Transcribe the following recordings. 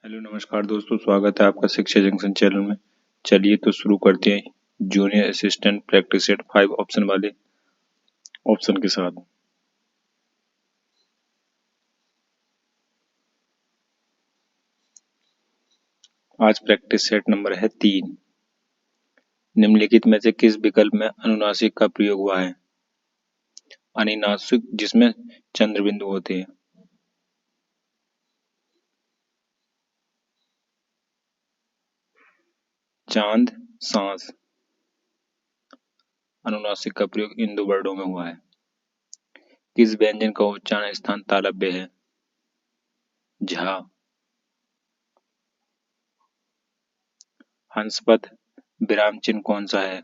Hello नमस्कार दोस्तों, स्वागत है आपका शिक्षा जंक्शन चैनल में। चलिए तो शुरू करते हैं junior assistant practice set 5 option वाले ऑप्शन के साथ। आज प्रैक्टिस सेट नंबर है 3। निम्नलिखित में से किस विकल्प में अनुनासिक का प्रयोग हुआ है? अनुनासिक जिसमें चंद्र बिंदु होते हैं। चांद, सांस। अनुनासिक का प्रयोग इन दो वर्डों में हुआ है। किस व्यंजन का उच्चारण स्थान तालव्य है? झा। हंसपद विराम चिन्ह कौन सा है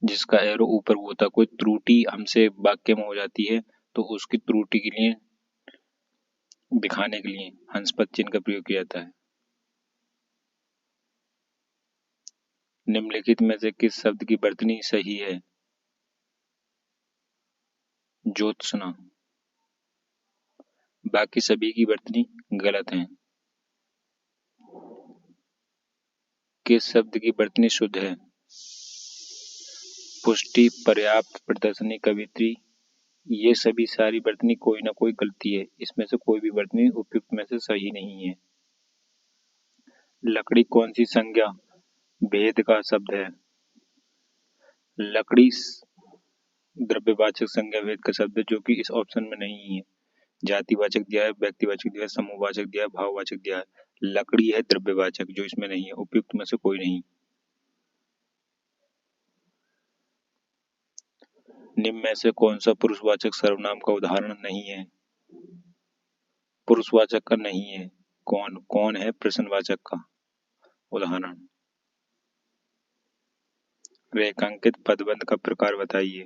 जिसका एरो ऊपर होता है? कोई त्रुटि हमसे वाक्य में हो जाती है तो उसकी त्रुटि के लिए दिखाने के लिए हंसपद चिन्ह का प्रयोग किया जाता है। निम्नलिखित में से किस शब्द की वर्तनी सही है? ज्योत्सना। बाकी सभी की वर्तनी गलत है। किस शब्द की वर्तनी शुद्ध है? पुष्टि, पर्याप्त, प्रदर्शनी, कवित्री। ये सभी सारी वर्तनी कोई ना कोई गलती है। इसमें से कोई भी वर्तनी उपयुक्त में से सही नहीं है। लकड़ी कौन सी संज्ञा भेद का शब्द है? लकड़ी द्रव्यवाचक संज्ञा भेद का शब्द है, जो कि इस ऑप्शन में नहीं है। जातिवाचक दिया है, व्यक्तिवाचक दिया है, समूहवाचक दिया है, भाववाचक दिया है। लकड़ी है द्रव्यवाचक, जो इसमें नहीं है। उपयुक्त में से कोई नहीं। निम्न में से कौन सा पुरुषवाचक सर्वनाम का उदाहरण नहीं है? पुरुषवाचक का नहीं है। कौन कौन है प्रश्नवाचक का उदाहरण? रेखांकित पदबंध का प्रकार बताइए।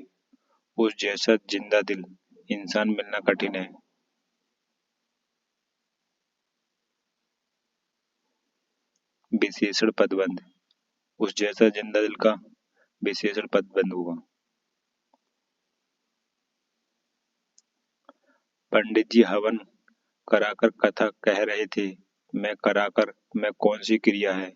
उस जैसा जिंदा दिल इंसान मिलना कठिन है। विशेषण पदबंध। उस जैसा जिंदा दिल का विशेषण पदबंध होगा। पंडित जी हवन कराकर कथा कह रहे थे। मैं कराकर में कौन सी क्रिया है?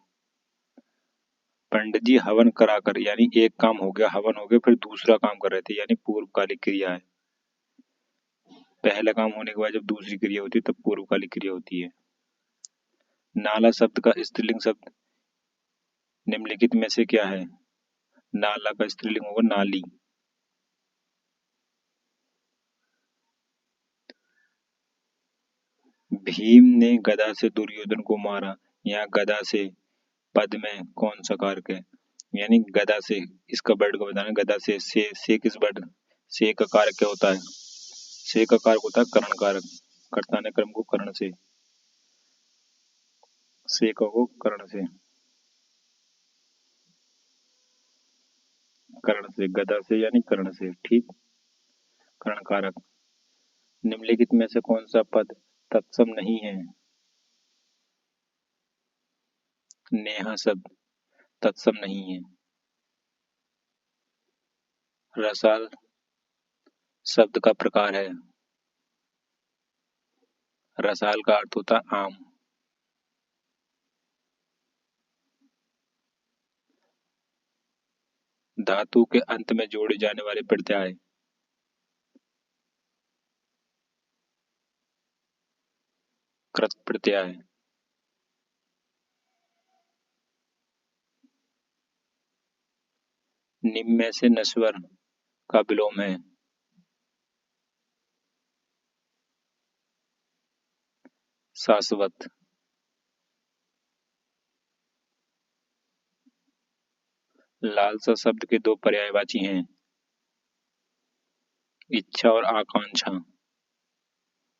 पंडित जी हवन कराकर यानी एक काम हो गया, हवन हो गया, फिर दूसरा काम कर रहे थे, यानी पूर्वकालिक क्रिया है। पहला काम होने के बाद जब दूसरी क्रिया होती है तब पूर्वकालिक क्रिया होती है। नाला शब्द का स्त्रीलिंग शब्द निम्नलिखित में से क्या है? नाला का स्त्रीलिंग होगा नाली। भीम ने गदा से दुर्योधन को मारा। यहाँ गदा से पद में कौन सा कारक है? यानी गदा से, इसका वर्ड को बताना। गदा से किस वर्ड से का कारक क्या होता है? से का कारक होता है करण कारक। कर्ता ने कर्म को करण से को करण से गदा से यानी करण से। ठीक, करण कारक। निम्नलिखित में से कौन सा पद तत्सम नहीं है? नेहा शब्द तत्सम नहीं है। रसाल शब्द का प्रकार है। रसाल का अर्थ होता है आम। धातु के अंत में जोड़े जाने वाले प्रत्यय। कृत प्रत्यय। निम्न में से नश्वर का विलोम है। शाश्वत। लालसा शब्द के दो पर्यायवाची हैं, इच्छा और आकांक्षा।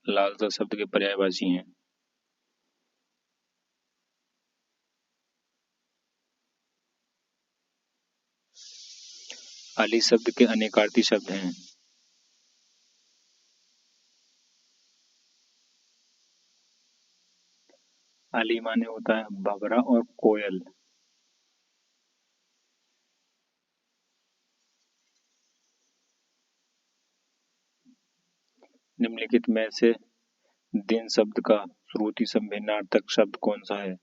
लालसा शब्द के पर्यायवाची हैं। अली शब्द के अनेकार्थी शब्द हैं। अली माने होता है भवरा और कोयल। निम्नलिखित में से दिन शब्द का श्रुति से भिन्नार्थक शब्द कौन सा है?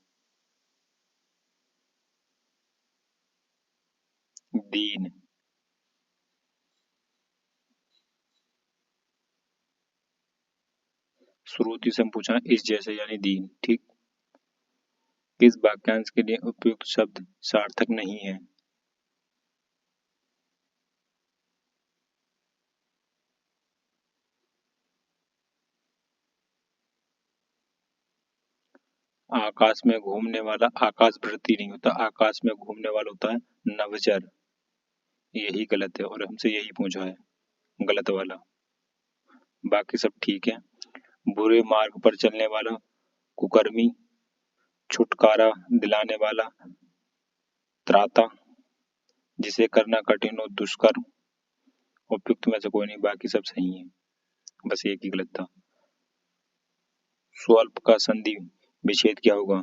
दीन। श्रुति से पूछा इस जैसे यानी दीन, ठीक। किस वाक्यांश के लिए उपयुक्त शब्द सार्थक नहीं है? आकाश में घूमने वाला आकाश वृत्ति नहीं होता, आकाश में घूमने वाला होता है नवचर। यही गलत है और हमसे यही पूछा है, गलत वाला। बाकी सब ठीक है। बुरे मार्ग पर चलने वाला कुकर्मी, छुटकारा दिलाने वाला त्राता, जिसे करना कठिन हो दुष्कर। उपयुक्त में से कोई नहीं, बाकी सब सही है, बस एक ही गलत था। स्वल्प का संधि विच्छेद क्या होगा?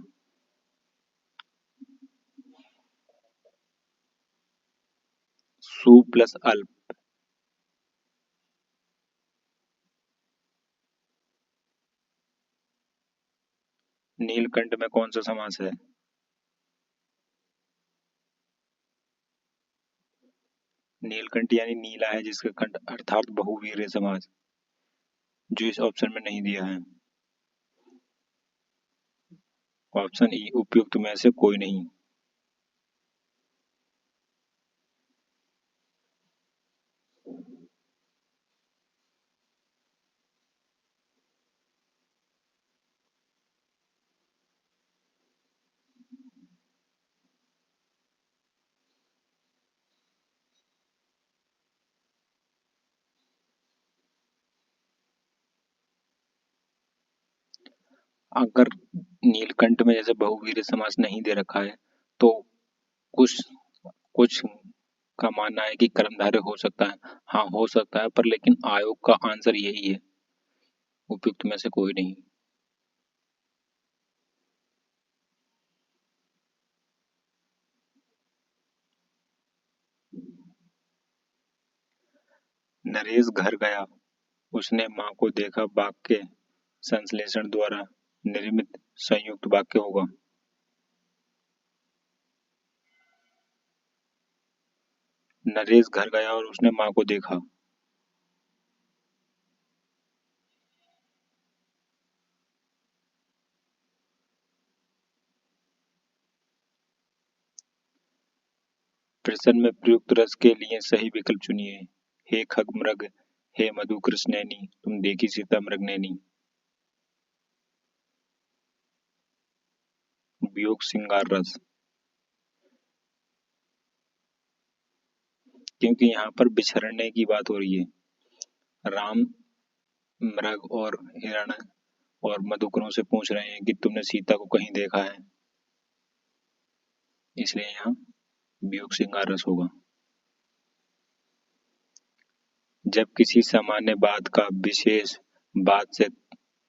सु प्लस अल्प। नीलकंठ में कौन सा समास है? नीलकंठ यानी नीला है जिसका कंठ, अर्थात बहुवीर्य समास, जो इस ऑप्शन में नहीं दिया है। ऑप्शन ई उपयुक्त में से कोई नहीं। अगर नीलकंठ में जैसे बहुवीर्य समास नहीं दे रखा है तो कुछ कुछ का मानना है कि कर्मधारय हो सकता है। हाँ हो सकता है, पर लेकिन आयोग का आंसर यही है, उपयुक्त में से कोई नहीं। नरेश घर गया, उसने माँ को देखा वाक्य संश्लेषण द्वारा निर्मित संयुक्त वाक्य होगा। नरेश घर गया और उसने माँ को देखा। प्रश्न में प्रयुक्त रस के लिए सही विकल्प चुनिए। हे खगमृग, हे मधु कृष्णेनी, तुम देखी सीता मृगनयनी। वियोग श्रृंगार रस, क्योंकि यहाँ पर बिछड़ने की बात हो रही है। राम मृग और हिरण और मधुकरों से पूछ रहे हैं कि तुमने सीता को कहीं देखा है, इसलिए यहाँ वियोग श्रृंगार रस होगा। जब किसी सामान्य बात का विशेष बात से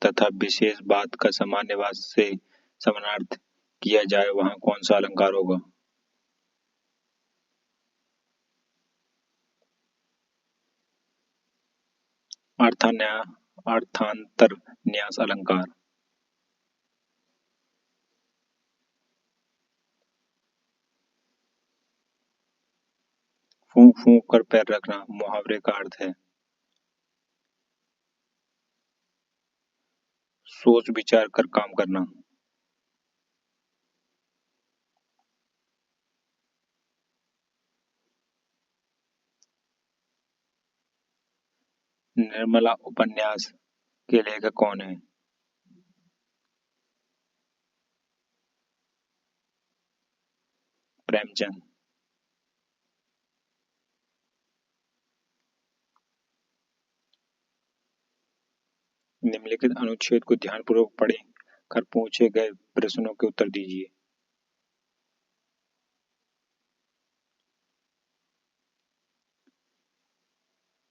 तथा विशेष बात का सामान्य बात से समानार्थ किया जाए वहां कौन सा अलंकार होगा? अर्थांतर न्यास अलंकार। फूंक फूंक कर पैर रखना मुहावरे का अर्थ है। सोच विचार कर काम करना। निर्मला उपन्यास के लेखक कौन है? प्रेमचंद। निम्नलिखित अनुच्छेद को ध्यानपूर्वक पढ़ें कर पूछे गए प्रश्नों के उत्तर दीजिए।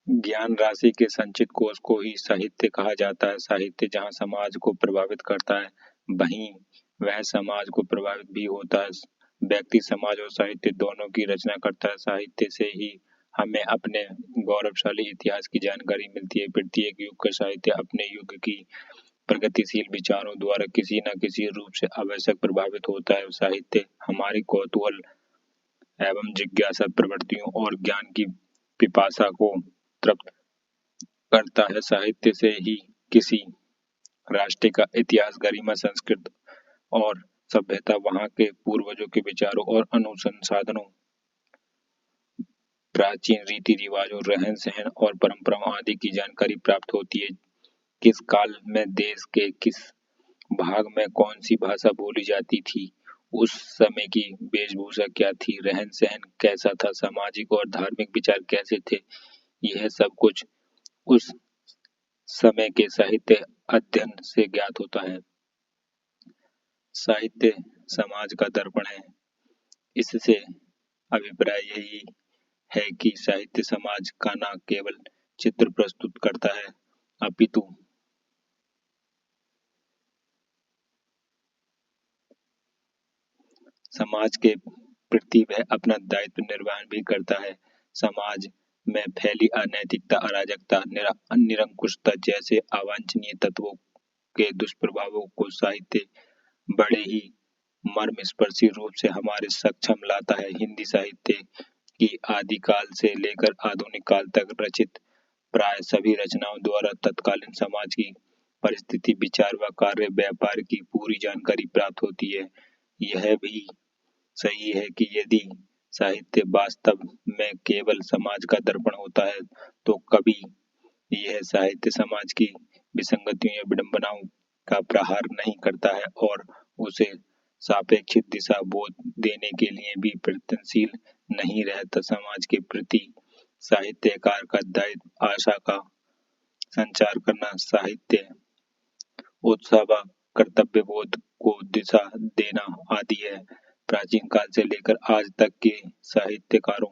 ज्ञान राशि के संचित कोष को ही साहित्य कहा जाता है। साहित्य जहाँ समाज को प्रभावित करता है वहीं वह समाज को प्रभावित भी होता है। व्यक्ति समाज और साहित्य दोनों की रचना करता है। साहित्य से ही हमें अपने गौरवशाली इतिहास की जानकारी मिलती है। प्रत्येक युग का साहित्य अपने युग की प्रगतिशील विचारों द्वारा किसी न किसी रूप से आवश्यक प्रभावित होता है। साहित्य हमारी कौतूहल एवं जिज्ञासा प्रवृत्तियों और ज्ञान की पिपासा को तृप्त करता है। साहित्य से ही किसी राष्ट्र का इतिहास, गरिमा, संस्कृत और सभ्यता, वहां के पूर्वजों के विचारों और अनुसंधानों, प्राचीन रीति रिवाजों, रहन सहन और परंपराओं आदि की जानकारी प्राप्त होती है। किस काल में देश के किस भाग में कौन सी भाषा बोली जाती थी, उस समय की वेशभूषा क्या थी, रहन सहन कैसा था, सामाजिक और धार्मिक विचार कैसे थे, यह सब कुछ उस समय के साहित्य अध्ययन से ज्ञात होता है। साहित्य समाज का दर्पण है। इससे अभिप्राय यही है कि साहित्य समाज का न केवल चित्र प्रस्तुत करता है, अपितु समाज के प्रति वह अपना दायित्व निर्वहन भी करता है। समाज में फैली अनैतिकता, अराजकता, निरंकुशता जैसे अवांछनीय तत्वों के दुष्प्रभावों को साहित्य बड़े ही मर्मस्पर्शी रूप से हमारे सक्षम लाता है। हिंदी साहित्य की आदिकाल से लेकर आधुनिक काल तक रचित प्राय सभी रचनाओं द्वारा तत्कालीन समाज की परिस्थिति, विचार व कार्य व्यापार की पूरी जानकारी प्राप्त होती है। यह भी सही है कि यदि साहित्य वास्तव में केवल समाज का दर्पण होता है तो कभी यह साहित्य समाज की विसंगतियों या विडंबनाओं का प्रहार नहीं करता है और उसे सापेक्षिक दिशा बोध देने के लिए भी प्रयत्नशील नहीं रहता। समाज के प्रति साहित्यकार का दायित्व आशा का संचार करना, साहित्य उत्साह व कर्तव्य बोध को दिशा देना आदि है। प्राचीन काल से लेकर आज तक के साहित्यकारों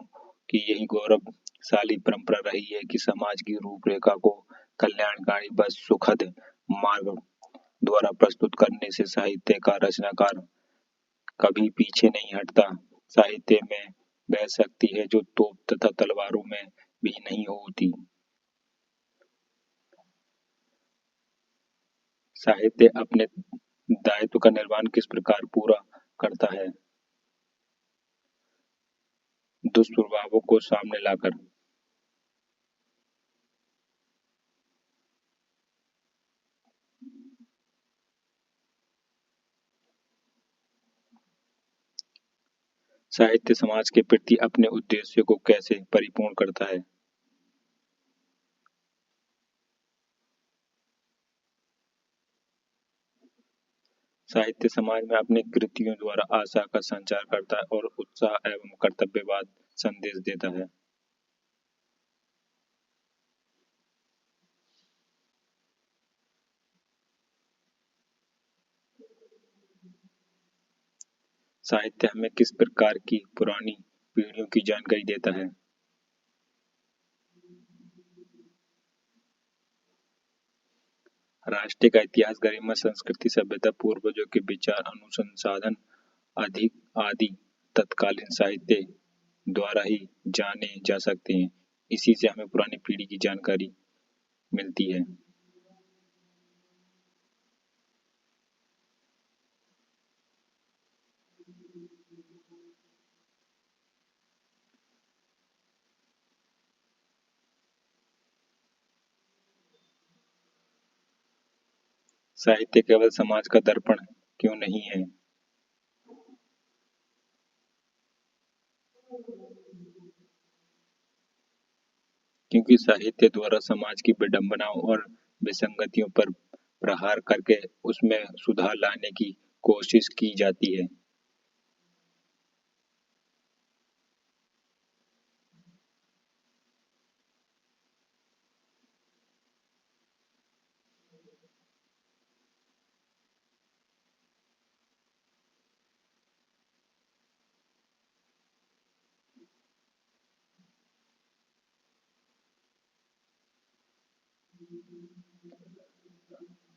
की यही गौरवशाली परंपरा रही है कि समाज की रूपरेखा को कल्याणकारी व सुखद मार्ग द्वारा प्रस्तुत करने से साहित्य का रचनाकार कभी पीछे नहीं हटता। साहित्य में वह शक्ति है जो तोप तथा तलवारों में भी नहीं होती। साहित्य अपने दायित्व का निर्वहन किस प्रकार पूरा करता है? दुष्प्रभावों को सामने लाकर। साहित्य समाज के प्रति अपने उद्देश्य को कैसे परिपूर्ण करता है? साहित्य समाज में अपनी कृतियों द्वारा आशा का संचार करता है और उत्साह एवं कर्तव्यवाद संदेश देता है। साहित्य हमें किस प्रकार की पुरानी पीढ़ियों की जानकारी देता है? राष्ट्र का इतिहास, गरिमा, संस्कृति, सभ्यता, पूर्वजों के विचार, अनुसंधान अधिक आदि तत्कालीन साहित्य द्वारा ही जाने जा सकते हैं। इसी से हमें पुरानी पीढ़ी की जानकारी मिलती है। साहित्य केवल समाज का दर्पण क्यों नहीं है? क्योंकि साहित्य द्वारा समाज की विडंबनाओं और विसंगतियों पर प्रहार करके उसमें सुधार लाने की कोशिश की जाती है।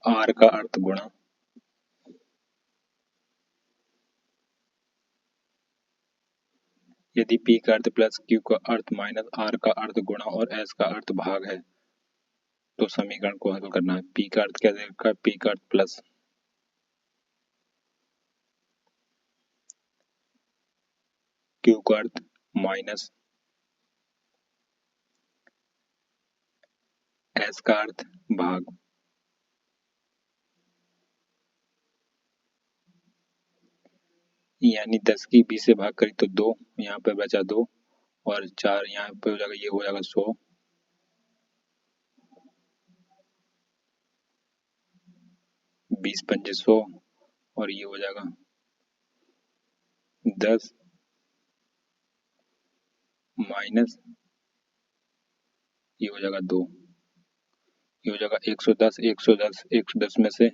आर का अर्थ गुणा। यदि पी का अर्थ प्लस, क्यू का अर्थ माइनस, आर का अर्थ गुणा और एस का अर्थ भाग है तो समीकरण को हल करना है। पी का अर्थ क्या देगा? पी का अर्थ प्लस, क्यू का अर्थ माइनस, एस का अर्थ भाग, यानी 10 की 20 से भाग करी तो 2, यहाँ पे बचा 2 और 4 यहाँ पे हो जाएगा, ये हो जाएगा 100, 20 पंजे 100 और ये हो जाएगा 10 माइनस, ये हो जाएगा 2, ये हो जाएगा 110, 110, 110 में से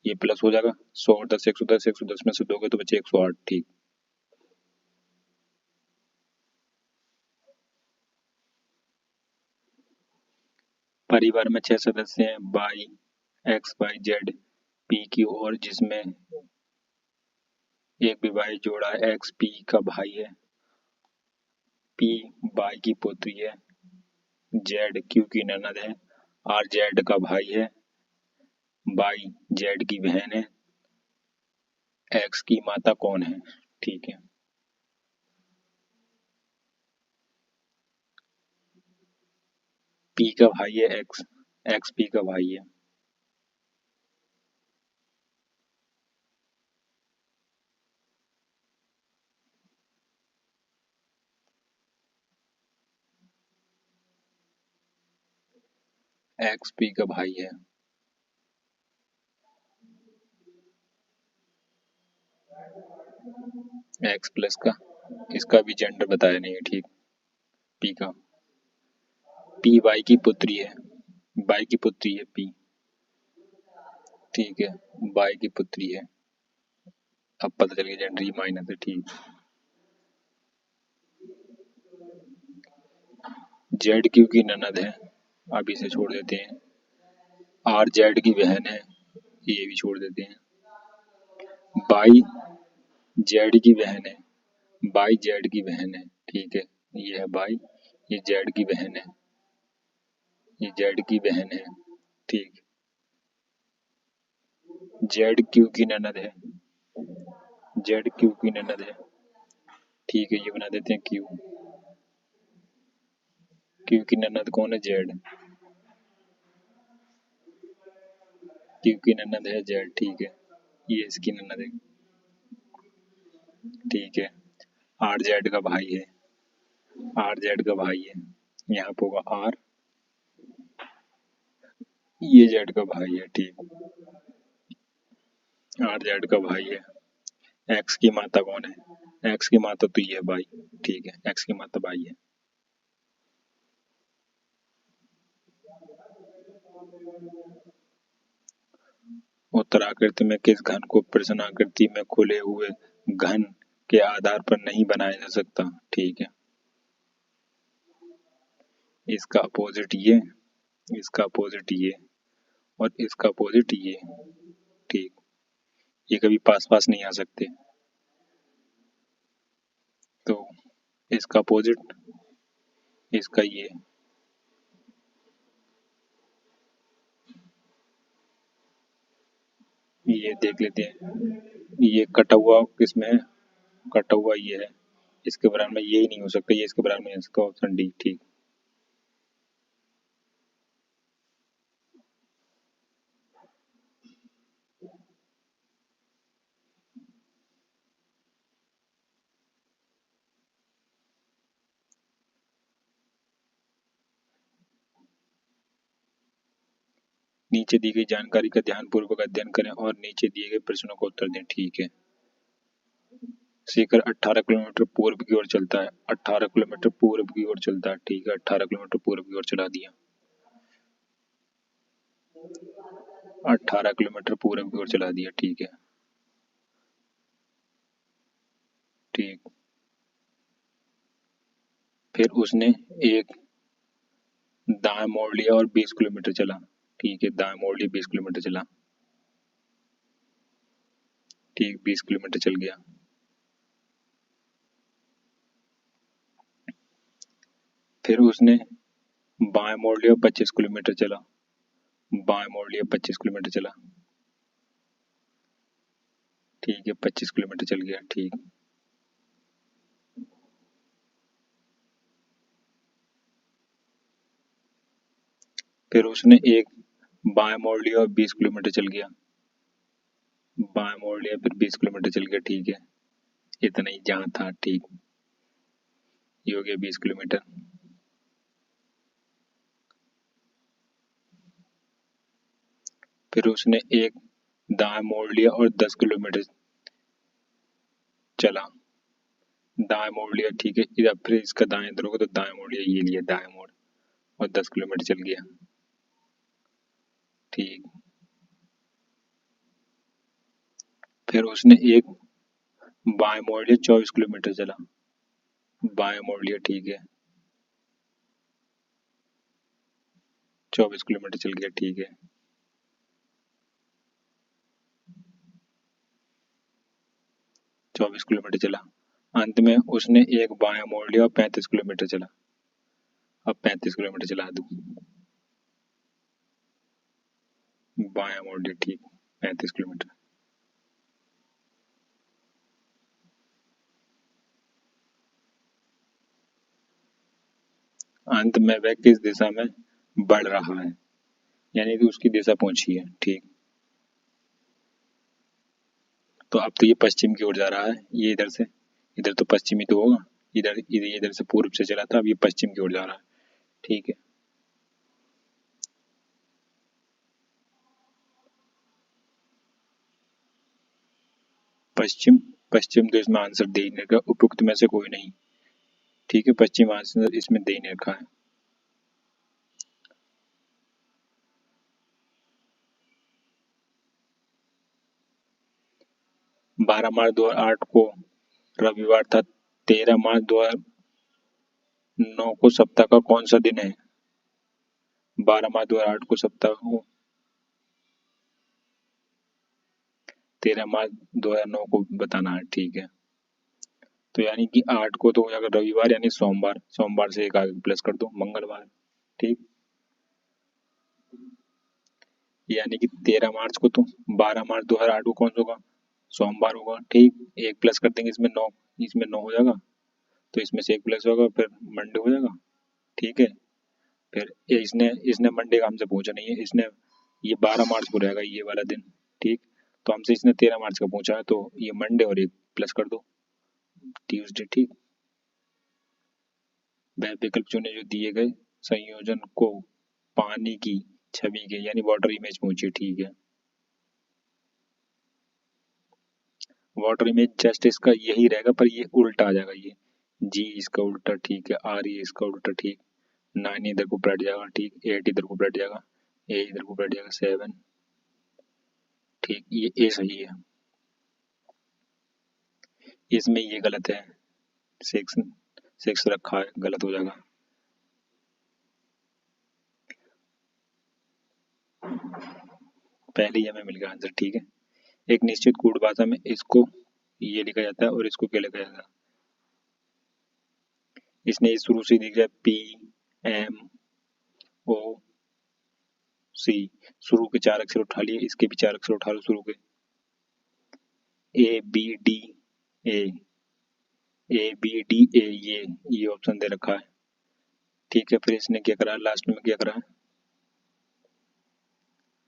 ये प्लस हो जाएगा 100 और 10, 110, 110 में से दोगे तो बचे 108। ठीक, परिवार में 6 सदस्य हैं, बाई X Y Z P Q, और जिसमें एक विवाहित जोड़ा है, एक्स पी का भाई है, पी बाई की पुत्री है, जेड क्यू की ननद है, आर जेड का भाई है, बाई जेड की बहन है, एक्स की माता कौन है? ठीक है, पी का भाई है एक्स, एक्स पी का भाई है। एक्स पी का भाई है, एक्स प्लस का, इसका भी जेंडर बताया नहीं है। ठीक, पी का, पी बाई की पुत्री है, बाई की पुत्री है पी, ठीक है, बाई की पुत्री है, अब पता चल गया जेंडर ही माइनस है। ठीक, जेड क्यू की ननद है, अब इसे छोड़ देते हैं, आर जेड की बहन है, ये भी छोड़ देते हैं, बाई जेड की बहन है, बाई जेड की बहन है, ठीक है, ये है बाई, ये जेड की बहन है, ये जेड की बहन है, ठीक, जेड क्यू की ननद है, जेड क्यू की ननद है, ठीक है, ये बना देते हैं क्यू, क्यू की ननद कौन है? जेड, क्यू की ननद है जेड, ठीक है, ये इसकी ननद है, ठीक है, आर जेड का भाई है, आर जेड का भाई है, यहाँ पे होगा आर, ये जेड का भाई है, ठीक, आर जेड का भाई है, एक्स की माता कौन है? एक्स की माता तो ये है भाई, ठीक है, एक्स की माता भाई है। उत्तराकृति में किस घन को प्रश्नाकृति में खुले हुए घन के आधार पर नहीं बनाया जा सकता? ठीक है, इसका अपोजिट ये, इसका अपोजिट ये और इसका अपोजिट ये, ठीक, ये कभी पास पास नहीं आ सकते, तो इसका अपोजिट, इसका ये देख लेते हैं, ये कटा हुआ किसमें है? कटा हुआ ये है, इसके बराबर में ये ही नहीं हो सकता, ये इसके बराबर में है, इसका ऑप्शन डी। ठीक, नीचे दी गई जानकारी का ध्यानपूर्वक अध्ययन करें और नीचे दिए गए प्रश्नों का उत्तर दें। ठीक है, शिखर 18 किलोमीटर पूर्व की ओर चलता है, 18 किलोमीटर पूर्व की ओर चलता है, ठीक है, 18 किलोमीटर पूर्व की ओर चला दिया, 18 किलोमीटर पूर्व की ओर चला दिया, ठीक है, ठीक, फिर उसने एक दाएं मोड़ लिया और 20 किलोमीटर चला, ठीक है, दाएं मोड़ लिया 20 किलोमीटर चला, ठीक, 20 किलोमीटर चल गया, फिर उसने बाएं मोड़ लिया 25 किलोमीटर चला, बाएं मोड़ लिया, 25 किलोमीटर चला। ठीक है, 25 किलोमीटर चल गया। ठीक, फिर उसने एक बाएं मोड़ लिया और 20 किलोमीटर चल गया। बाएं मोड़ लिया, फिर 20 किलोमीटर चल गया। ठीक है, इतना ही जहाँ था। ठीक, ये हो गया 20 किलोमीटर। फिर उसने एक दाएं मोड़ लिया और 10 किलोमीटर चला। दाएं मोड़ लिया, ठीक है, इधर फिर इसका दाएं इधर होगा तो दाएं मोड़ लिया, ये लिया दाएं मोड़ और 10 किलोमीटर चल गया। ठीक, फिर उसने एक बाएं मोड़ लिया, 24 किलोमीटर चला। बाएं मोड़ लिया, ठीक है, 24 किलोमीटर चल गया। ठीक है, 24 किलोमीटर चला। अंत में उसने एक बायां मोड़ लिया और 35 किलोमीटर चला। अब 35 किलोमीटर चला दूं। बायां मोड़ लिया, ठीक, 35 किलोमीटर। अंत में वह किस दिशा में बढ़ रहा है, यानी कि उसकी दिशा पहुंची है। ठीक, तो अब तो ये पश्चिम की ओर जा रहा है। ये इधर से, इधर तो पश्चिमी तो होगा, इधर इधर इधर से पूर्व से चला था, अब ये पश्चिम की ओर जा रहा है। ठीक है, पश्चिम, पश्चिम तो इसमें आंसर दे ही नहीं रखा, उपयुक्त में से कोई नहीं। ठीक है, पश्चिम आंसर इसमें दे ही नहीं रखा है। 12 मार्च 2008 को रविवार था। 13 मार्च 2009 को सप्ताह का कौन सा दिन है? 12 मार्च 2008 को सप्ताह को, 13 मार्च 2009 को बताना है। ठीक है, तो यानी कि 8 को तो अगर रविवार यानी सोमवार, सोमवार से एक आगे प्लस कर दो, मंगलवार। ठीक, यानी कि 13 मार्च को तो 12 मार्च 2008 को कौन सा होगा? सोमवार होगा। ठीक, एक प्लस कर देंगे, इसमें 9, इसमें 9 हो जाएगा, तो इसमें से एक प्लस होगा, फिर मंडे हो जाएगा। ठीक है, फिर इसने इसने मंडे का हमसे पूछा नहीं है, इसने ये 12 मार्च को रहेगा ये वाला दिन। ठीक, तो हमसे इसने 13 मार्च का पूछा है, तो ये मंडे और एक प्लस कर दो, ट्यूसडे। ठीक, वह विकल्प चुने जो दिए गए संयोजन को पानी की छवि के यानी वाटर इमेज पहुंची। ठीक है, वाटर इमेज जस्ट इसका यही रहेगा, पर ये उल्टा आ जाएगा, ये जी इसका उल्टा। ठीक है, आर ये इसका उल्टा। ठीक, 9 इधर को पलट जाएगा। ठीक, 8 इधर को पलट जाएगा, ए इधर को पलट जाएगा, 7। ठीक, ये ए सही है, इसमें ये गलत है, 6, 6 रखा है, गलत हो जाएगा। पहले ही हमें मिल गया आंसर। ठीक है, एक निश्चित कूट भाषा में इसको ये लिखा जाता है और इसको क्या लिखा जाता है? इसने शुरू से दिख रहा है PMOC, शुरू के 4 अक्षर उठा लिए, इसके भी 4 अक्षर उठा लो शुरू के, ABDA, ABDA, ये ऑप्शन दे रखा है। ठीक है, फिर इसने क्या करा, लास्ट में क्या करा है?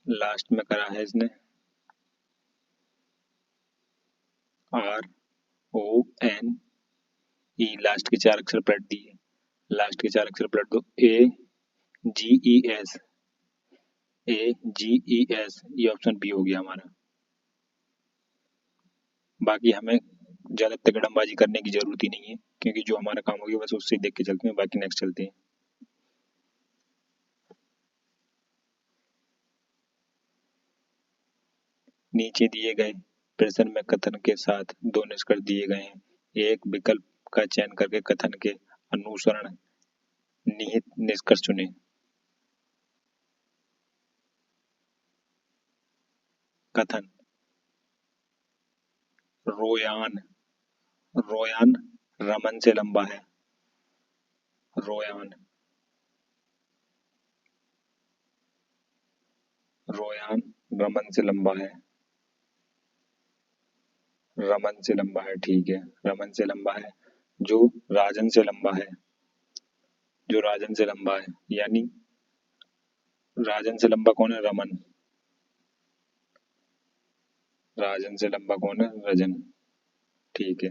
लास्ट में करा है इसने RONE, लास्ट के 4 अक्षर पलट दिए, लास्ट के 4 अक्षर पलट दो, AGES, AGES, ये ऑप्शन बी हो गया हमारा। बाकी हमें ज्यादा तगड़मबाजी करने की जरूरत ही नहीं है, क्योंकि जो हमारा काम हो गया बस उससे देख के चलते हैं। बाकी नेक्स्ट चलते हैं। नीचे दिए गए प्रश्न में कथन के साथ दो निष्कर्ष दिए गए हैं, एक विकल्प का चयन करके कथन के अनुसरण निहित निष्कर्ष चुनें। कथन, रोयान, रोयान रमन से लंबा है। रोयान, रोयान रमन से लंबा है। रमन से लंबा है, ठीक है, रमन से लंबा है। जो राजन से लंबा है। जो राजन से लंबा है, यानी राजन से लंबा कौन है? रमन। राजन से लंबा कौन है? रजन। ठीक है।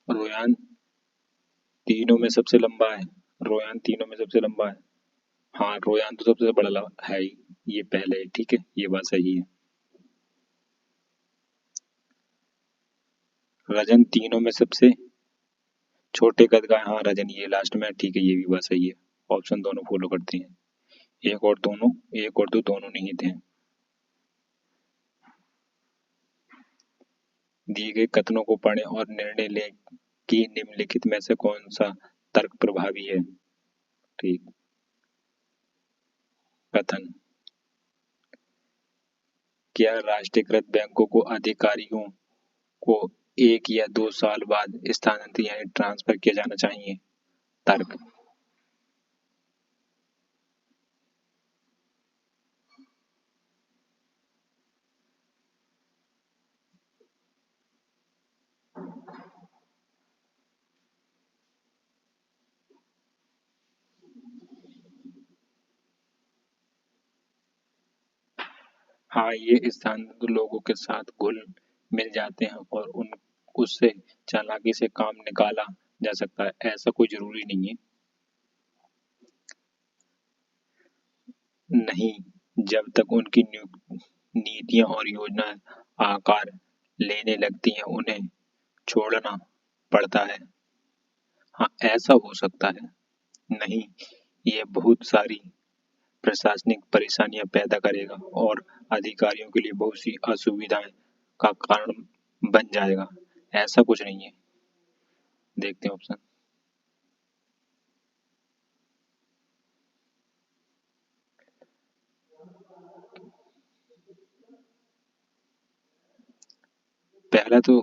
रोयान तीनों में सबसे लंबा है। रोयान तीनों में सबसे लंबा है। हाँ, रोयान तो सबसे बड़ा है ही। ये पहले है, ठीक है, ये बात सही है। रजन तीनों में सबसे छोटे कद का है। हाँ, रजन ये लास्ट में है, ठीक है, ये भी बात सही है। ऑप्शन दोनों फॉलो करते हैं। एक और दोनों, एक और दो दोनों नहीं थे। दिए गए कथनों को पढ़ें और निर्णय लें कि निम्नलिखित में से कौन सा तर्क प्रभावी है। ठीक। कथन। क्या राष्ट्रीयकृत बैंकों को अधिकारियों को 1 या 2 साल बाद स्थानांतरित यानी ट्रांसफर किया जाना चाहिए? तर्क। हाँ, ये स्थानांतरित लोगों के साथ घुल मिल जाते हैं और उन उससे चालाकी से काम निकाला जा सकता है, ऐसा कोई जरूरी नहीं है। नहीं, जब तक उनकी नीतियां और योजनाएं आकार लेने लगती हैं उन्हें छोड़ना पड़ता है। हाँ, ऐसा हो सकता है। नहीं, ये बहुत सारी प्रशासनिक परेशानियां पैदा करेगा और अधिकारियों के लिए बहुत सी असुविधाएं का कारण बन जाएगा। ऐसा कुछ नहीं है। देखते हैं ऑप्शन। पहला तो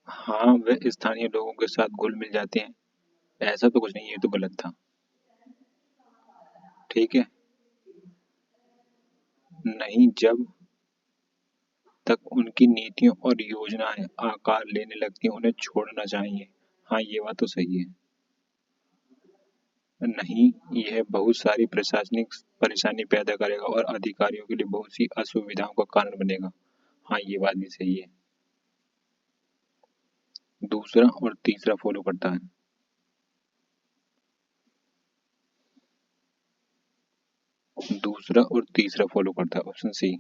हाँ, वे स्थानीय लोगों के साथ घुल मिल जाते हैं, ऐसा तो कुछ नहीं है, ये तो गलत था। ठीक है। नहीं, जब तक उनकी नीतियों और योजनाएं आकार लेने लगती हैं उन्हें छोड़ना चाहिए। हाँ, ये बात तो सही है। नहीं, यह बहुत सारी प्रशासनिक परेशानी पैदा करेगा और अधिकारियों के लिए बहुत सी असुविधाओं का कारण बनेगा। हाँ, ये बात भी सही है। दूसरा और तीसरा फॉलो करता है। दूसरा और तीसरा फॉलो करता है, ऑप्शन सी।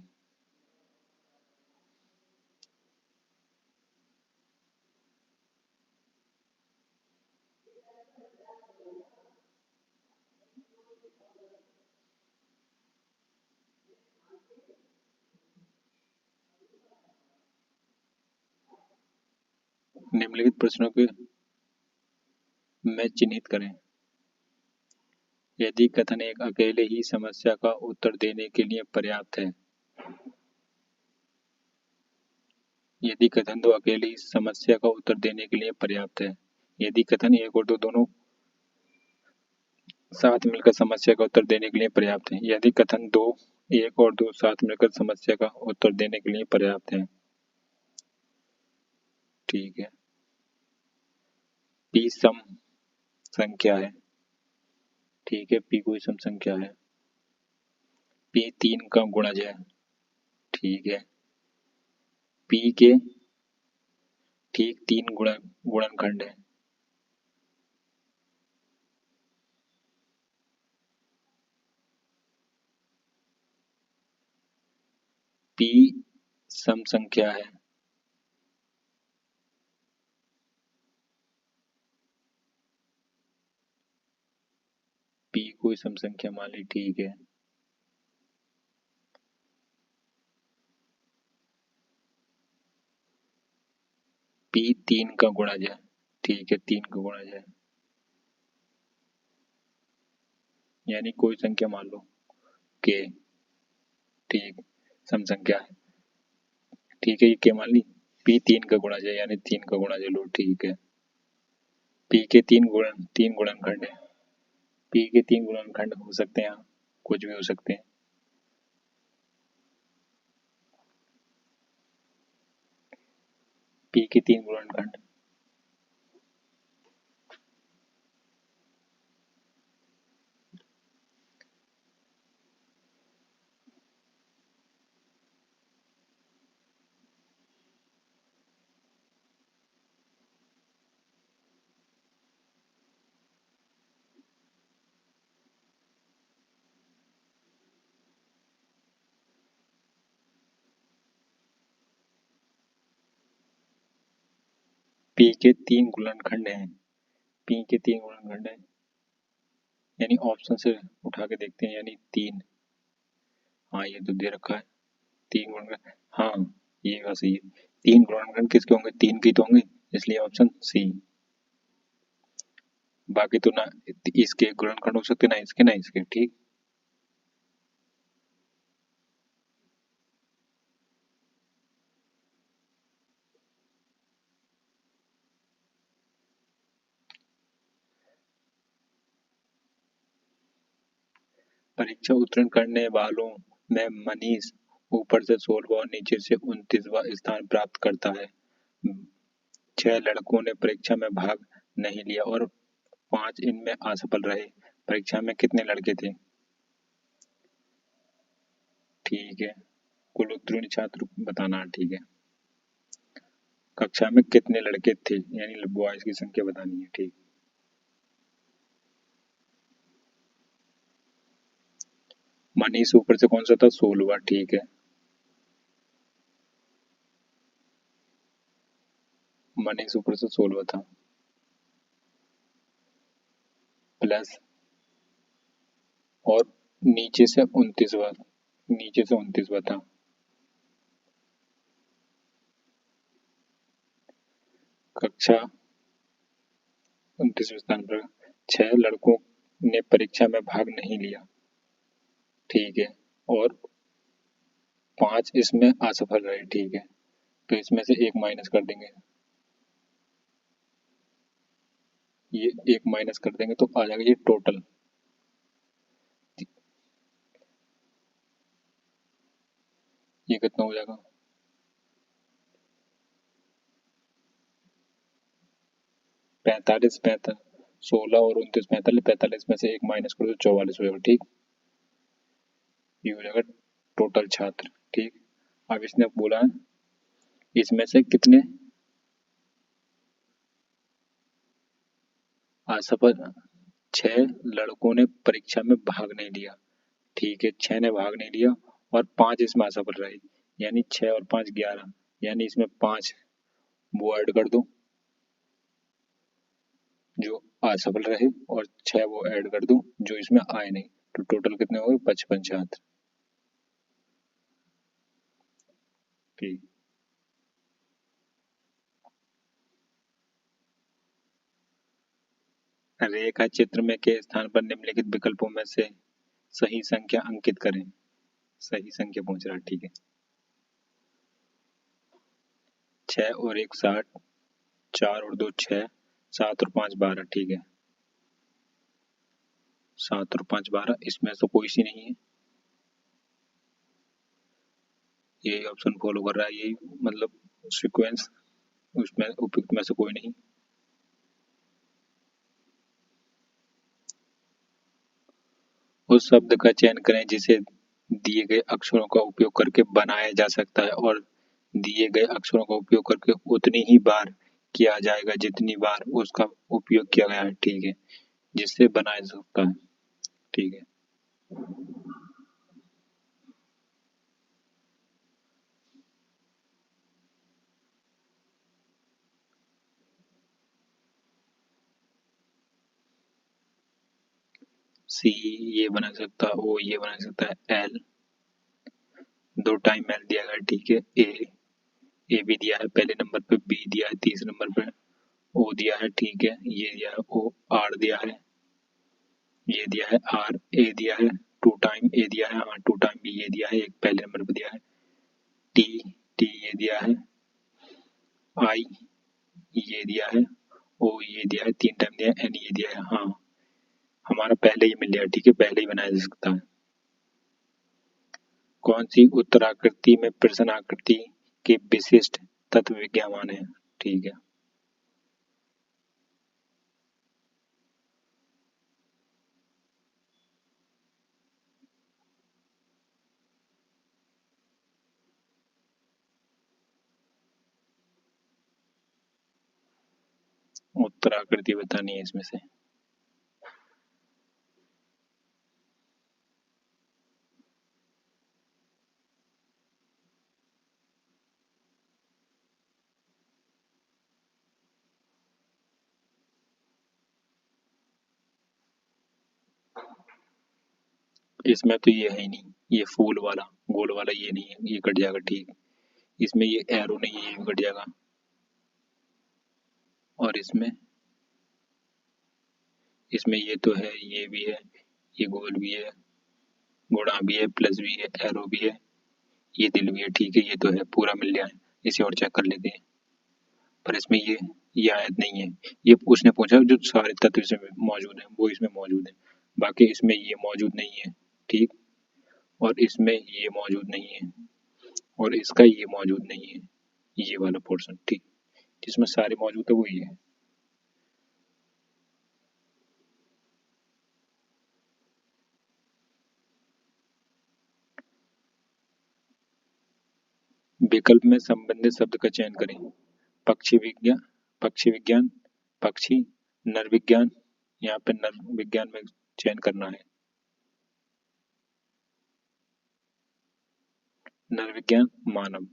निम्नलिखित प्रश्नों के में चिन्हित करें। यदि कथन एक अकेले ही समस्या का उत्तर देने के लिए पर्याप्त है। यदि कथन दो अकेले ही समस्या का उत्तर देने के लिए पर्याप्त है। यदि कथन एक और दो दोनों साथ मिलकर समस्या का उत्तर देने के लिए पर्याप्त है। यदि कथन दो एक और दो साथ मिलकर समस्या का उत्तर देने के लिए पर्याप्त है। ठीक है। पी सम संख्या है। ठीक है, पी कोई सम संख्या है। पी 3 का गुणज है। ठीक है। पी के ठीक 3 गुणनखंड है। पी सम संख्या है। पी कोई सम संख्या मान ली, ठीक है। पी 3 का गुणज है। ठीक है, 3 का गुणज है, यानी कोई संख्या मान लो के। ठीक, सम संख्या है। ठीक है, ये क्या मान ली? पी 3 का गुणज है, यानी 3 का गुणज है लो, ठीक है। पी के 3 गुणनखंड है। पी के 3 गुणनखंड हो सकते हैं, कुछ भी हो सकते हैं। पी के 3 गुणनखंड। पी के 3 गुणनखंड हैं, पी के 3 गुणनखंड हैं, यानी ऑप्शन से उठा के देखते हैं, यानी 3। हाँ ये तो दे रखा है 3 गुणनखंड। हाँ ये बात सही है। 3 गुणनखंड किसके होंगे? 3 के तो होंगे, इसलिए ऑप्शन सी। बाकी तो ना इसके गुणनखंड हो सकते, ना इसके ना इसके। ठीक। परीक्षा उत्तीर्ण करने वालों में मनीष ऊपर से 16वां और नीचे से 29वां स्थान प्राप्त करता है। 6 लड़कों ने परीक्षा में भाग नहीं लिया और 5 इनमें असफल रहे। परीक्षा में कितने लड़के थे? ठीक है, कुल उत्तीर्ण छात्र बताना। ठीक है, कक्षा में कितने लड़के थे, यानी बॉयज की संख्या बतानी है। ठीक। मनीष ऊपर से कौन सा था? 16वां। ठीक है, मनीष ऊपर से 16वां था, प्लस और नीचे से 29वां, नीचे से 29वां था। कक्षा 29वें स्थान पर 6 लड़कों ने परीक्षा में भाग नहीं लिया। ठीक है, और 5 इसमें असफल रहे। ठीक है, तो इसमें से एक माइनस कर देंगे, ये एक माइनस कर देंगे तो आ जाएगा ये टोटल। ये कितना हो जाएगा? 45, 16 और 29, 45, 45 में से एक माइनस कर दो 44 हो जाएगा। ठीक, ये हो जाएगा टोटल छात्र। ठीक, अब इसने बोला इसमें से कितने असफल? 6 लड़कों ने परीक्षा में भाग नहीं लिया। ठीक है, 6 ने भाग नहीं लिया और 5 इसमें असफल रहे, यानी 6 और 5 11, यानी इसमें 5 वो ऐड कर दो जो असफल रहे और 6 वो ऐड कर दो जो इसमें आए नहीं, तो टोटल कितने हो गए? 55 छात्र। ठीक, रेखा चित्र में के स्थान पर निम्नलिखित विकल्पों में से सही संख्या अंकित करें। सही संख्या पूछ रहा है। ठीक है, 6 और 1 60, 4 और 2 6, 7 और 5 12। ठीक है, 7 और 5 12, इसमें तो कोई सी नहीं है, यही ऑप्शन फॉलो कर रहा है, यही मतलब सीक्वेंस, उसमें उपयुक्त में से कोई नहीं। उस शब्द का चयन करें जिसे दिए गए अक्षरों का उपयोग करके बनाया जा सकता है और दिए गए अक्षरों का उपयोग करके उतनी ही बार किया जाएगा जितनी बार उसका उपयोग किया गया है। ठीक है, जिससे बनाया जा सकता है। ठीक है, सी ये बना सकता है, ओ ये बना सकता है, एल 2 टाइम एल दिया गया। ठीक है, ए भी दिया है पहले नंबर पे, बी दिया है तीसरे नंबर पे, ओ दिया है। ठीक है, ये दिया है ओ, आर दिया है, ये दिया है आर, ए दिया है 2 टाइम, ए दिया है, हाँ 2 टाइम बी ये दिया है, एक पहले नंबर पे दिया है, टी, टी ये दिया है, आई ये दिया है, ओ ये दिया है 3 टाइम दिया है, एन ये दिया है। हाँ हमारा पहले ही मिल गया, ठीक है, पहले ही बनाया जा सकता है। कौन सी उत्तराकृति में प्रश्न आकृति के विशिष्ट तत्व विद्यमान है? ठीक है। उत्तराकृति बतानी है इसमें से। इसमें तो ये है ही नहीं, ये फूल वाला गोल वाला ये नहीं है, ये कट जाएगा, ठीक। इसमें ये एरो नहीं है, ये भी कट जाएगा। और इसमें इसमें ये तो है, ये भी है, ये गोल भी है, गुणा भी है, प्लस भी है, एरो भी है, ये दिल भी है, ठीक है, ये तो है, पूरा मिल गया है। इसे और चेक कर लेते हैं। पर इसमें ये आयत नहीं है। ये उसने पूछा जो सारे तत्व इसमें मौजूद हैं वो इसमें मौजूद है, बाकी इसमें ये मौजूद नहीं है, ठीक। और इसमें ये मौजूद नहीं है, और इसका ये मौजूद नहीं है, ये वाला पोर्शन, ठीक। जिसमें सारे मौजूद है वो ये है। विकल्प में संबंधित शब्द का चयन करें। पक्षी विज्ञान, पक्षी विज्ञान, पक्षी, नर विज्ञान। यहाँ पे नर विज्ञान में चयन करना है। नर विज्ञान, मानव।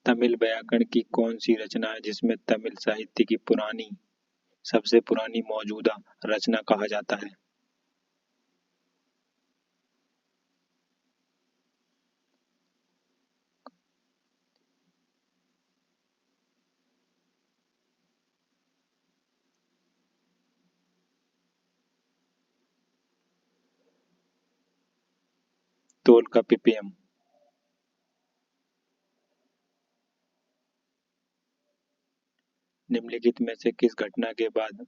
तमिल व्याकरण की कौन सी रचना है जिसमें तमिल साहित्य की पुरानी सबसे पुरानी मौजूदा रचना कहा जाता है? तोलकाप्पियम। निम्नलिखित में से किस घटना के बाद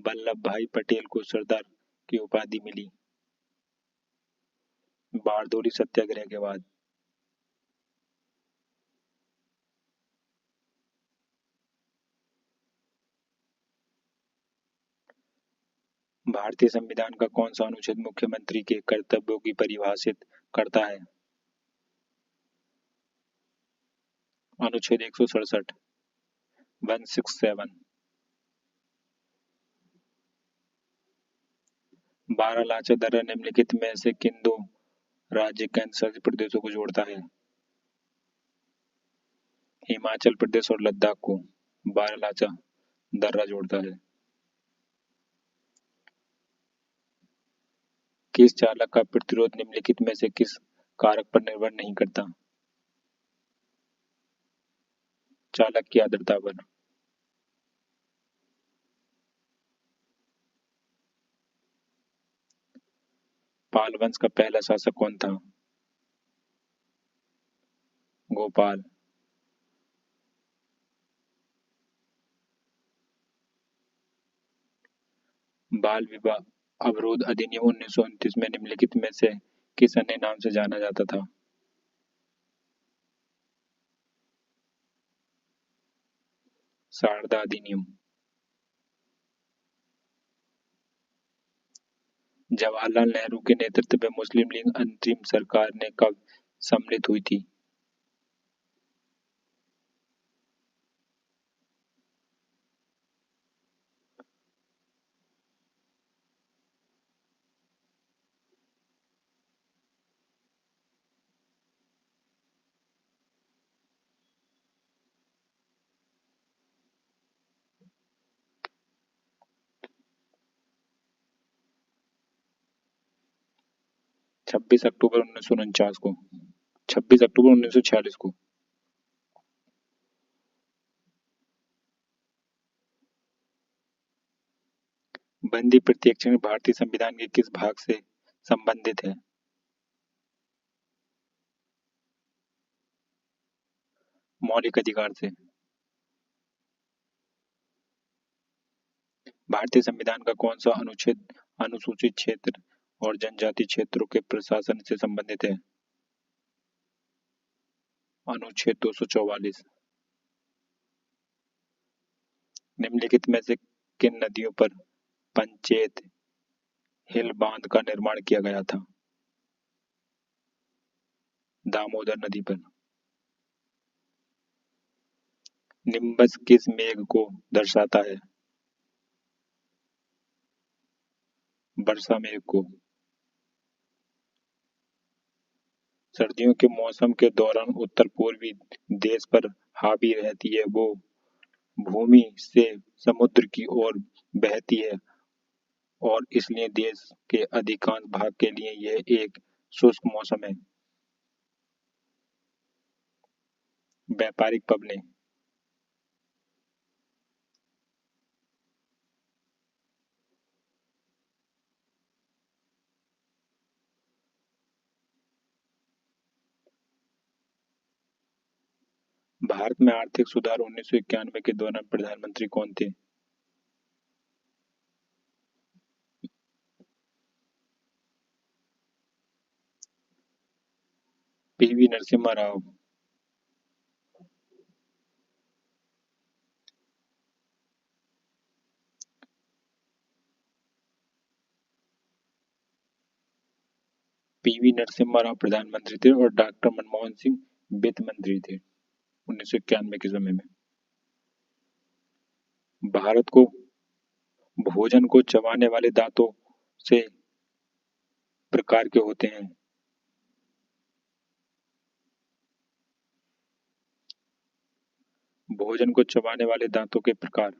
वल्लभ भाई पटेल को सरदार की उपाधि मिली? बारदोली सत्याग्रह के बाद। भारतीय संविधान का कौन सा अनुच्छेद मुख्यमंत्री के कर्तव्यों की परिभाषित करता है? अनुच्छेद 167, 167। बारालाचा दर्रा निम्नलिखित में से किन दो राज्य केंद्र शासित प्रदेशों को जोड़ता है? हिमाचल प्रदेश और लद्दाख को बारालाचा दर्रा जोड़ता है। किस चालक का प्रतिरोध निम्नलिखित में से किस कारक पर निर्भर नहीं करता? चालक की आर्द्रता पर। पाल वंश का पहला शासक कौन था? गोपाल। बाल विवाह अवरोध अधिनियम 1929 में निम्नलिखित में से किस अन्य नाम से जाना जाता था? शारदा अधिनियम। जवाहरलाल नेहरू के नेतृत्व में मुस्लिम लीग अंतरिम सरकार ने कब सम्मिलित हुई थी? 26 अक्टूबर 1949 को। 26 अक्टूबर 1946 को। बंदी प्रत्यक्षण भारतीय संविधान के किस भाग से संबंधित है? मौलिक अधिकार से। भारतीय संविधान का कौन सा अनुच्छेद अनुसूचित क्षेत्र और जनजाति क्षेत्रों के प्रशासन से संबंधित है? अनुच्छेद 244। निम्नलिखित में से किन नदियों पर पंचेत हिल बांध का निर्माण किया गया था? दामोदर नदी पर। निम्बस किस मेघ को दर्शाता है? वर्षा मेघ को। सर्दियों के मौसम के दौरान उत्तर पूर्वी देश पर हावी रहती है, वो भूमि से समुद्र की ओर बहती है और इसलिए देश के अधिकांश भाग के लिए यह एक शुष्क मौसम है। व्यापारिक पबनी। भारत में आर्थिक सुधार 1991 के दौरान प्रधानमंत्री कौन थे? पीवी नरसिम्हा राव। पीवी नरसिम्हा राव प्रधानमंत्री थे और डॉक्टर मनमोहन सिंह वित्त मंत्री थे 1991 के समय में। भारत को भोजन को चबाने वाले दांतों से प्रकार के होते हैं? भोजन को चबाने वाले दांतों के प्रकार।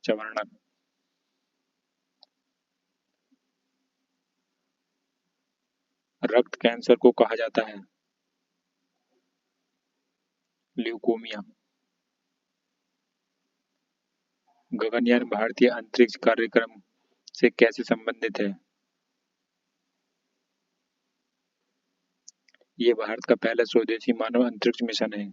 चवर्णक। रक्त कैंसर को कहा जाता है? ल्यूकोमिया। गगनयान भारतीय अंतरिक्ष कार्यक्रम से कैसे संबंधित है? ये भारत का पहला स्वदेशी मानव अंतरिक्ष मिशन है।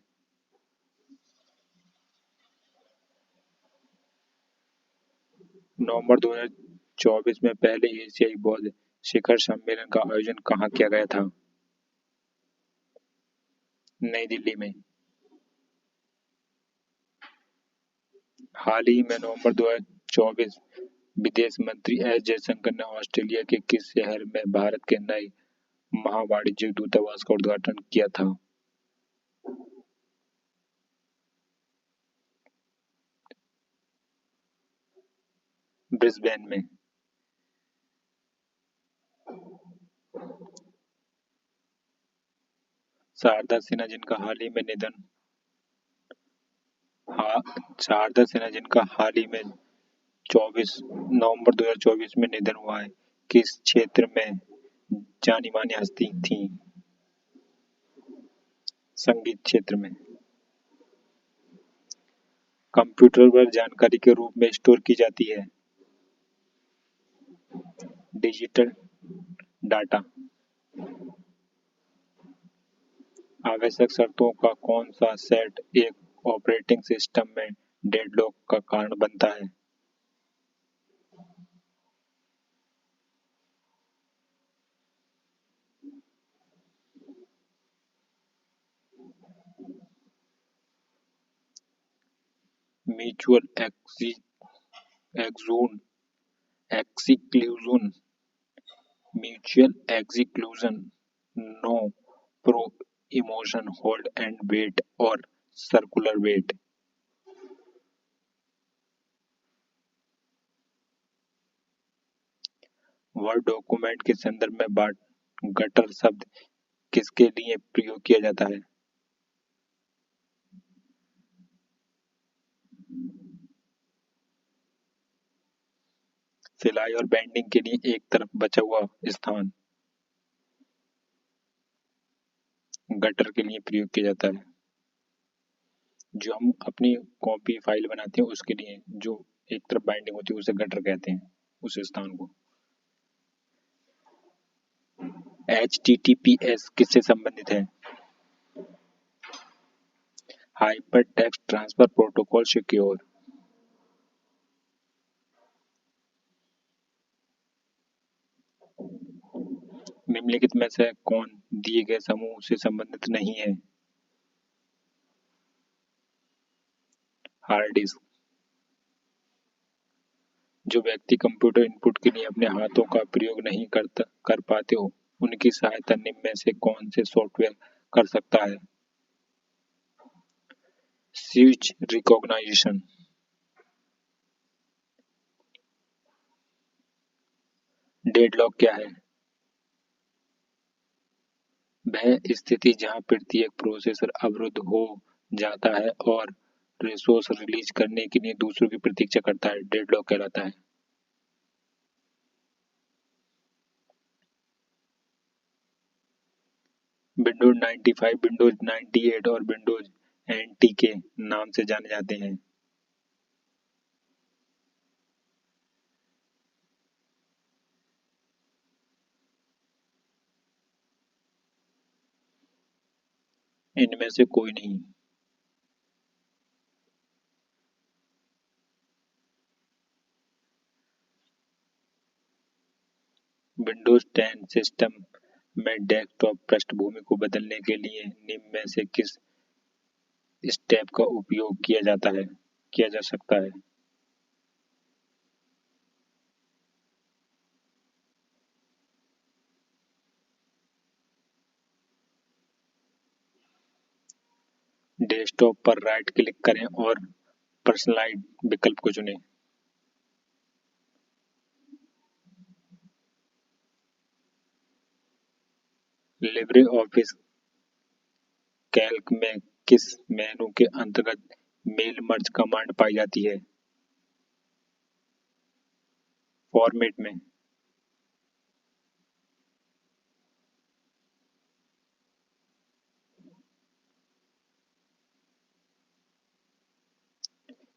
नवंबर 2024 में पहले एशियाई बौद्ध शिखर सम्मेलन का आयोजन कहाँ किया गया था? नई दिल्ली में। हाल ही में नवंबर 2024 विदेश मंत्री एस जयशंकर ने ऑस्ट्रेलिया के किस शहर में भारत के नए महावाणिज्यिक दूतावास का उद्घाटन किया था? ब्रिस्बेन में। शारदा सिन्हा जिनका हाल ही में निधन शारदा सिन्हा जिनका हाल ही में 24 नवंबर 2024 में निधन हुआ है, किस क्षेत्र में जानी मानी हस्ती थी? संगीत क्षेत्र में। कंप्यूटर पर जानकारी के रूप में स्टोर की जाती है? Digital data. आवश्यक शर्तों का कौन सा सेट एक ऑपरेटिंग सिस्टम में डेडलॉक का कारण बनता है? Mutual exclusion mutual exclusion, no preemption hold and wait और सर्कुलर वेट। वर्ड डॉक्यूमेंट के संदर्भ में बाट गटर शब्द किसके लिए प्रयोग किया जाता है? सिलाई और बैंडिंग के लिए एक तरफ बचा हुआ स्थान गटर के लिए प्रयोग किया जाता है। जो हम अपनी कॉपी फाइल बनाते हैं उसके लिए जो एक तरफ बाइंडिंग होती है उसे गटर कहते हैं, उस स्थान को। HTTPS किससे संबंधित है? Hyper text transfer protocol secure. निम्नलिखित में से कौन दिए गए समूह से संबंधित नहीं है? Hard disk. जो व्यक्ति कंप्यूटर इनपुट के लिए अपने हाथों का प्रयोग नहीं कर पाते हो, उनकी सहायता निम्न में से कौन से सॉफ्टवेयर कर सकता है? Switch recognition. डेडलॉक क्या है? वह स्थिति जहां प्रत्येक प्रोसेसर अवरुद्ध हो जाता है और रिसोर्स रिलीज करने के लिए दूसरों की प्रतीक्षा करता है, डेडलॉक कहलाता है। विंडोज 95, विंडोज 98 और विंडोज एनटी के नाम से जाने जाते हैं। इनमें से कोई नहीं। विंडोज 10 सिस्टम में डेस्कटॉप पृष्ठभूमि को बदलने के लिए निम्न में से किस स्टेप का उपयोग किया जा सकता है? डेस्कटॉप पर राइट क्लिक करें और पर्सनलाइज विकल्प को चुनें। लिब्रे ऑफिस कैल्क में किस मेनू के अंतर्गत मेल मर्ज कमांड पाई जाती है? फॉर्मेट में।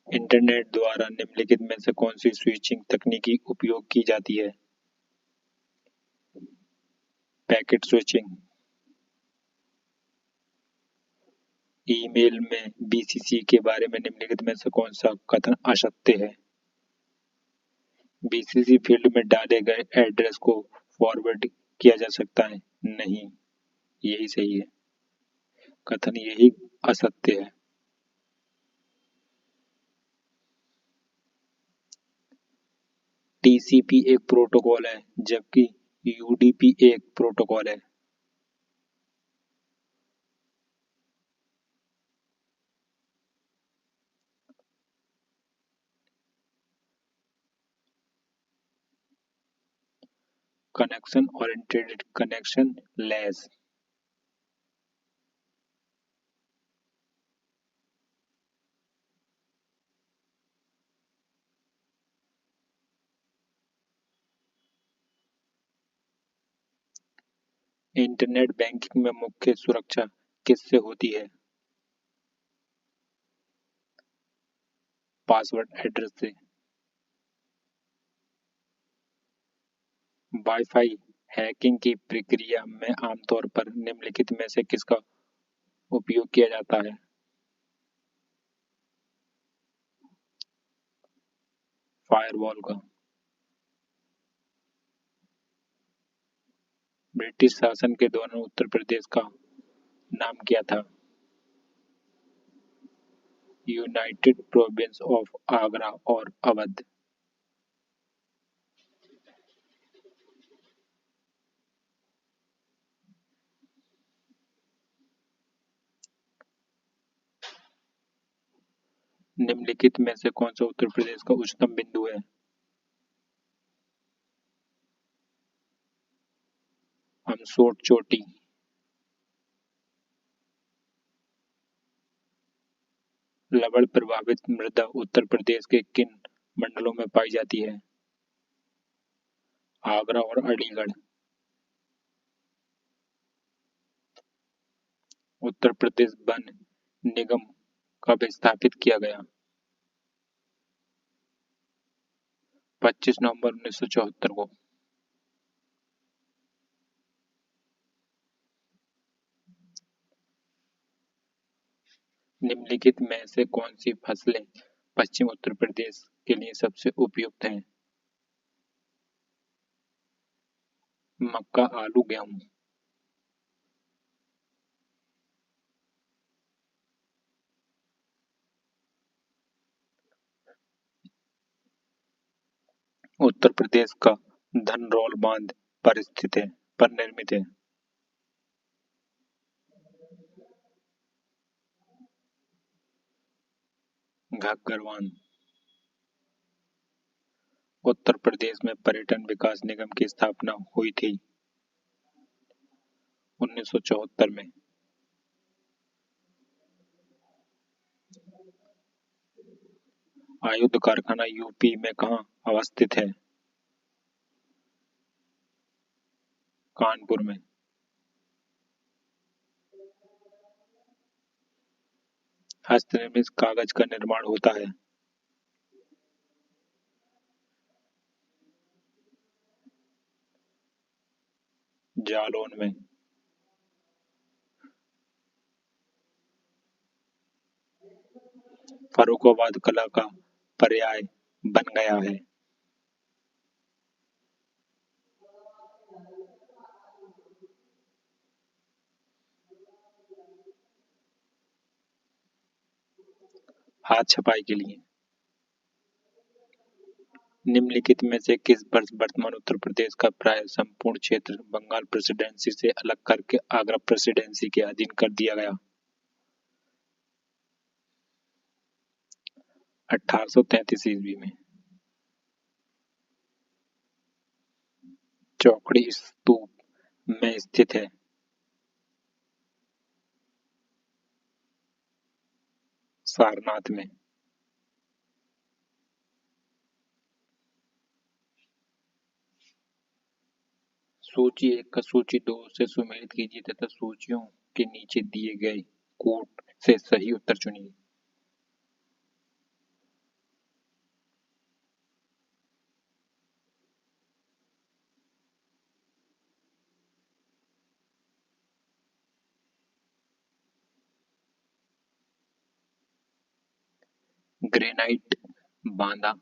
इंटरनेट द्वारा निम्नलिखित में से कौन सी स्विचिंग तकनीकी उपयोग की जाती है? Packet switching. ईमेल में बीसीसी के बारे में निम्नलिखित में से कौन सा कथन असत्य है? बीसीसी फील्ड में डाले गए एड्रेस को फॉरवर्ड किया जा सकता है। नहीं, यही सही है। कथन यही असत्य है। टीसीपी एक प्रोटोकॉल है जबकि यूडीपी एक प्रोटोकॉल है। Connection oriented, connection less. Internet banking में मुख्य सुरक्षा किससे होती है? पासवर्ड एड्रेस से। वाईफाई हैकिंग की प्रक्रिया में आमतौर पर निम्नलिखित में से किसका उपयोग किया जाता है? फायरवॉल का। ब्रिटिश शासन के दौरान उत्तर प्रदेश का नाम क्या था? यूनाइटेड प्रोविंस ऑफ आगरा और अवध। निम्नलिखित में से कौन सा उत्तर प्रदेश का उच्चतम बिंदु है? हमसोट चोटी। लवण प्रभावित मृदा उत्तर प्रदेश के किन मंडलों में पाई जाती है? आगरा और अलीगढ़। उत्तर प्रदेश वन निगम कब स्थापित किया गया? 25 नवंबर 1974 को। निम्नलिखित में से कौन सी फसलें पश्चिम उत्तर प्रदेश के लिए सबसे उपयुक्त हैं? मक्का, आलू, गेहूं। उत्तर प्रदेश का धनरौल बांध पर स्थित है, पर निर्मित है। घग्गर बांध। उत्तर प्रदेश में पर्यटन विकास निगम की स्थापना हुई थी 1974 में। आयुध कारखाना यूपी में कहाँ अवस्थित है? कानपुर में। हस्तनिर्मित कागज का निर्माण होता है। जालौन में। फर्रुखाबाद कला का पर्याय बन गया है। हाथ छपाई के लिए। निम्नलिखित में से किस वर्ष वर्तमान उत्तर प्रदेश का प्राय संपूर्ण क्षेत्र बंगाल प्रेसिडेंसी से अलग करके आगरा प्रेसिडेंसी के अधीन कर दिया गया? 1833 ईस्वी में। चौकड़ी स्तूप में स्थित है? सारनाथ में। सूची एक का सूची दो से सुमेलित कीजिए तथा सूचियों के नीचे दिए गए कोट से सही उत्तर चुनिए। ग्रेनाइट बांदा